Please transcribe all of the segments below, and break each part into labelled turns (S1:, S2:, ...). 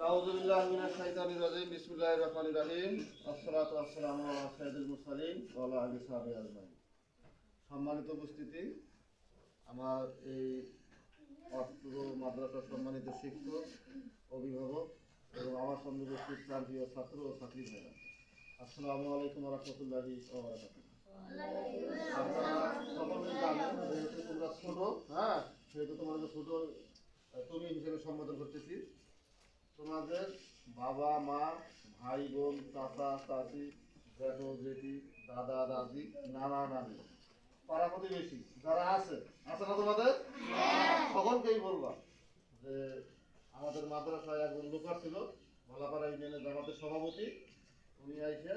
S1: আউযু বিল্লাহি মিনাশ শাইতানির রাজিম বিসমিল্লাহির রহমানির রহিম আসসালাতু ওয়াসসালামু আলা সাইয়্যিদিল মুরসালিন ওয়া আলা আলিহি ওয়া সাহবিহি আজমাইন। সম্মানিত উপস্থিতি, আমার এই অত্র মাদ্রাসার সম্মানিত শিক্ষক, অভিভাবক এবং আমার সঙ্গে উপস্থিত প্রান্তীয় ছাত্র ও ছাত্রী ভাইরা, আসসালামু আলাইকুম ওয়া রাহমাতুল্লাহি ওয়া বারাকাতুহু। আপনারা সকলেই জানেন, যেহেতু তোমরা ছোট, সেহেতু তোমাদের ছোট তুমি হিসেবে সম্বোধন করতেছি। তোমাদের বাবা মা, ভাই বোন, চাচা চাচি, জেঠো জেঠি, দাদা দাদি, নানা নানি, পাড়া প্রতিবেশী যারা আছে না তোমাদের সকলকেই বলবা যে আমাদের মাদ্রাসায় একজন লোক ছিল, ভালাপাড়া ইউনিয়নের জামাতের সভাপতি, উনি আইসে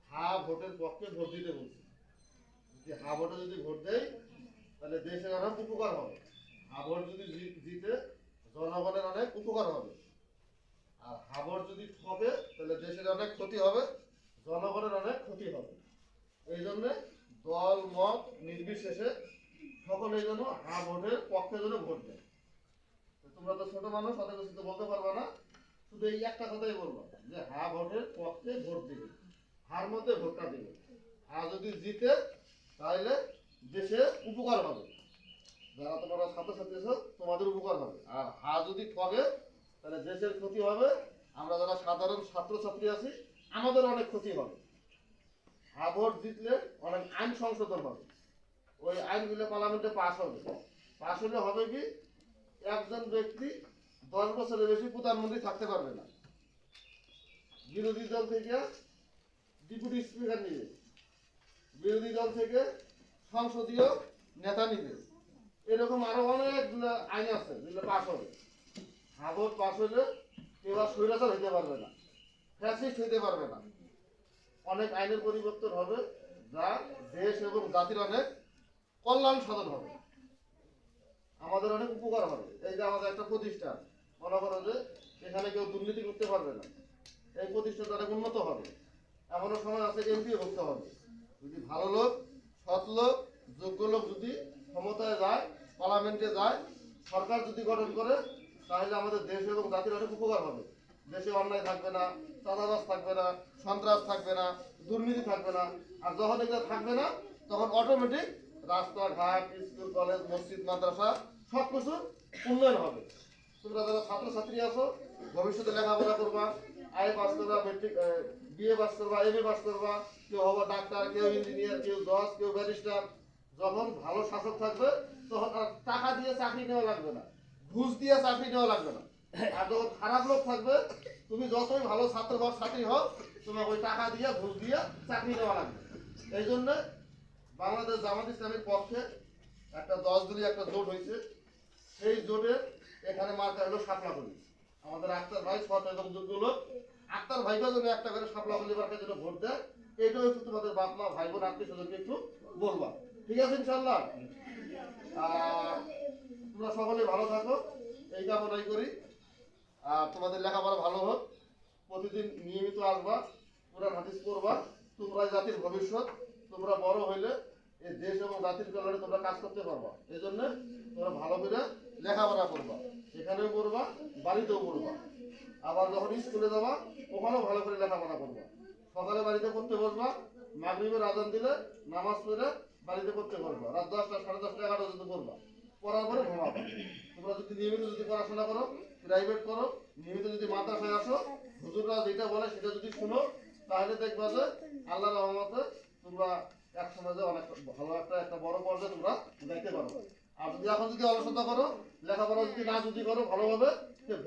S1: হা ভোটের পক্ষে ভোট দিতে বলছে। যদি হা ভোটে যদি ভোট দেয় তাহলে দেশের অনেক উপকার হবে। হা ভোট যদি জিতে জনগণের অনেক উপকার হবে। আর হাবর যদি ঠকে তাহলে দেশের অনেক ক্ষতি হবে, জনগণের অনেক ক্ষতি হবে। এই জন্য দল মত নির্বিশেষে সকলেই যেন হা ভোটের পক্ষে যেন ভোট দেয়। তোমরা তো ছোট মানুষ, অত কিছু তো বলতে পারবে না, শুধু এই একটা কথাই বলবো যে হা ভোটের পক্ষে ভোট দিবে, হার মধ্যে ভোটটা দিবে। হা যদি জিতে তাহলে দেশে উপকার হবে, যারা তোমরা ছাত্রছাত্রী আছো তোমাদের উপকার হবে। আর হা যদি ঠকে তাহলে দেশের ক্ষতি হবে, আমরা যারা সাধারণ ছাত্রছাত্রী আছি আমাদের অনেক ক্ষতি হবে। হা ভোট জিতলে অনেক আইন সংশোধন হবে, ওই আইনগুলো পার্লামেন্টে পাস হবে। পাস হলে হবে কি, একজন ব্যক্তি 10 বছরের বেশি প্রধানমন্ত্রী থাকতে পারবে না। বিরোধী দল থেকে ডেপুটি স্পিকার নিবে, বিরোধী দল থেকে সংসদীয় নেতা নিবে, এরকম আরো অনেকগুলো আইন আছে যেগুলো পাস হবে। হাবর পাস হলে কেউ আর স্বৈরাচার হইতে পারবে না, ফ্যাসিস্ট হইতে পারবে না। অনেক আইনের পরিবর্তন হবে, যা দেশ এবং জাতির অনেক কল্যাণ সাধন হবে, আমাদের অনেক উপকার হবে। এই যে আমাদের একটা প্রতিষ্ঠান, মনে করো যে এখানে কেউ দুর্নীতি করতে পারবে না, এই প্রতিষ্ঠানটা অনেক উন্নত হবে। এমনও সময় আছে এমপি হতে হবে। যদি ভালো লোক, সৎ লোক, যোগ্য লোক যদি ক্ষমতায় যায়, পার্লামেন্টে যায়, সরকার যদি গঠন করে, তাহলে আমাদের দেশ এবং জাতির অনেক উপকার হবে। দেশে অন্যায় থাকবে না, চাঁদাবাজ থাকবে না, সন্ত্রাস থাকবে না, দুর্নীতি থাকবে না। আর যখন এগুলো থাকবে না তখন অটোমেটিক রাস্তাঘাট, স্কুল কলেজ, মসজিদ, মাদ্রাসা সব কিছু উন্নয়ন হবে। তোমরা যারা ছাত্রছাত্রী আছো, ভবিষ্যতে লেখাপড়া করবা, আই পাস করবা, মেট্রিক বিএ পাস করবা, এমএ পাস করবা, কেউ হবা ডাক্তার, কেউ ইঞ্জিনিয়ার, কেউ জজ, কেউ ব্যারিস্টার। যখন ভালো শাসক থাকবে তখন আর টাকা দিয়ে চাকরি নেওয়া লাগবে না, ঘুষ দিয়ে চাকরি নেওয়া লাগবে না। আর যখন খারাপ লোক থাকবে, তুমি যতই ভালো ছাত্র বা ছাত্রী হও, তোমার ওই টাকা দিয়ে ঘুষ দিয়ে চাকরি নেওয়া লাগবে। এই জন্য বাংলাদেশ জামাত ইসলামের পক্ষে একটা 10 দলীয় একটা জোট হয়েছে। সেই জোটে এখানে মার্কা হলো শাপলাকলি। আমাদের আক্তার ভাই সৎ এবং যোগ্য লোক, আক্তার ভাইকেও যেন একটা করে শাপলাকলি মার্কার জন্য ভোট দেয়। এইটাও একটু তোমাদের বাপ মা, ভাই বোন, আত্মীয় স্বজনকে একটু বলবা, ঠিক আছে ইনশাল্লাহ? তোমরা সকলে ভালো থাকো, এই কামনাই করি। আর তোমাদের লেখাপড়া ভালো হোক, প্রতিদিন নিয়মিত আসবা, কোরআন হাদিস পড়বা। তোমরা জাতির ভবিষ্যৎ, তোমরা বড় হইলে এই দেশ এবং জাতির কল্যাণে তোমরা কাজ করতে পারবা। এই জন্য তোমরা ভালো করে লেখাপড়া করবা, এখানেও পড়বা, বাড়িতেও পড়বা। আবার যখন স্কুলে যাবা ওখানেও ভালো করে লেখাপড়া করবা। সকালে বাড়িতে পড়তে বসবা, মাগরিবের আজান দিলে নামাজ পড়ে বাড়িতে পড়তে পারবা, রাত 10টা, 10:30, 11টা পর্যন্ত পড়বা, পড়ার পরে ঘুমাবা। তোমরা যদি নিয়মিত যদি পড়াশোনা করো, প্রাইভেট করো, নিয়মিত যদি মাদ্রাসায় আসো, হুজুররা যেটা বলে সেটা যদি শুনো, তাহলে দেখবা যে আল্লাহর রহমতে তোমরা এক সমাজে অনেক ভালো একটা বড় পর্যায়ে তোমরা যাইতে পারো। আর যদি এখন যদি অলসতা করো, লেখাপড়া যদি না যদি করো ভালোভাবে,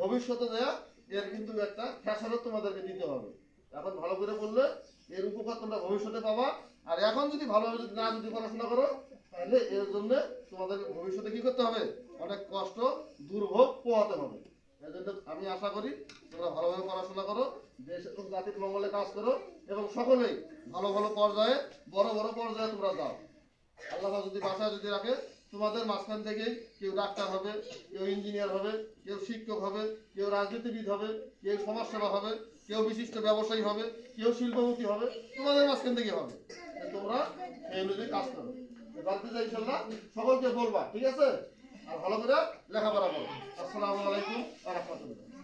S1: ভবিষ্যতে দেয়া এর কিন্তু একটা খেসারত তোমাদেরকে দিতে হবে। এখন ভালো করে পড়লে এর উপকার তোমরা ভবিষ্যতে পাবা। আর এখন যদি ভালোভাবে যদি না যদি পড়াশোনা করো, তাহলে এর জন্য তোমাদের ভবিষ্যতে কি করতে হবে, অনেক কষ্ট দুর্ভোগ পোহাতে হবে। এই জন্য আমি আশা করি তোমরা ভালোভাবে পড়াশোনা করো, দেশ এবং জাতির মঙ্গলে কাজ করো, এবং সকলেই ভালো ভালো পর্যায়ে, বড় বড় পর্যায়ে তোমরা যাও। আল্লাহ যদি বাসায় যদি রাখে, তোমাদের মাঝখান থেকেই কেউ ডাক্তার হবে, কেউ ইঞ্জিনিয়ার হবে, কেউ শিক্ষক হবে, কেউ রাজনীতিবিদ হবে, কেউ সমাজসেবা হবে, কেউ বিশিষ্ট ব্যবসায়ী হবে, কেউ শিল্পপতি হবে, তোমাদের মাঝখান থেকে হবে। তোমরা এই অনুযায়ী কাজ করো। বাড়িতে যাই ইনশাল্লাহ সকলকে বলবা, ঠিক আছে? আর ভালো করে লেখাপড়া করো। আসসালামু আলাইকুম ওয়া রাহমাতুল্লাহ।